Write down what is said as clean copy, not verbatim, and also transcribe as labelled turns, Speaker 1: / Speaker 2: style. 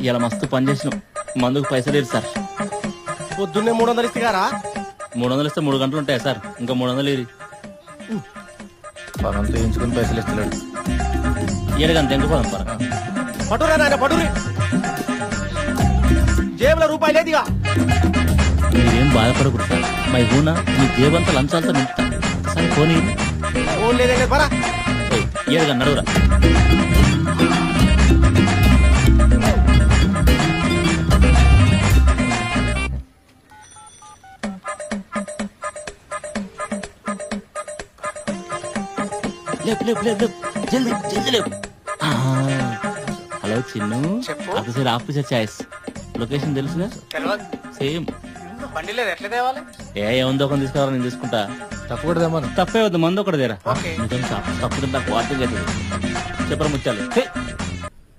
Speaker 1: ఇలా మస్తు పని చేసినాం, మందుకు పైసలు లేదు సార్.
Speaker 2: పొద్దున్నే 300 ఇస్తారా?
Speaker 1: 300 ఇస్తే 3 గంటలు ఉంటాయి సార్, ఇంకా 300 ఇది
Speaker 3: పనంతా ఎంచుకుని పైసలు ఇస్తలేడు.
Speaker 1: 7 గంటలు ఎండిపోదాం పర.
Speaker 2: పటురా నాయన పటురి, జేబులో రూపాయి లేదుగా.
Speaker 1: మీరేం బాధపడకూడదు సార్, మై హూనా మీ జేబంతా లంచాలతో నింపుతా. సరే పోనీ
Speaker 2: ఫోన్ లేదండి పరా.
Speaker 1: 7 గంటలు నడువురా. లేపు లేపు లేపు లేపు, జల్దీ జల్దీ లేపు. హలో చిన్ను, అటు సైడ్ ఆఫీసర్ చాయిస్. లొకేషన్ తెలుసుగా? సేమ్.
Speaker 2: బండి లేదు, ఎట్లా తేవాలి?
Speaker 1: ఏముందో ఒకటి తీసుకురావాలి, నేను తీసుకుంటా.
Speaker 3: తప్పు కూడా తెమ్మను.
Speaker 1: తప్పే వద్దు, మందు ఒకటి దేరా.
Speaker 2: ఓకే.
Speaker 1: తప్పు తింటా క్వార్టర్ చెప్పరు ముచ్చాలు.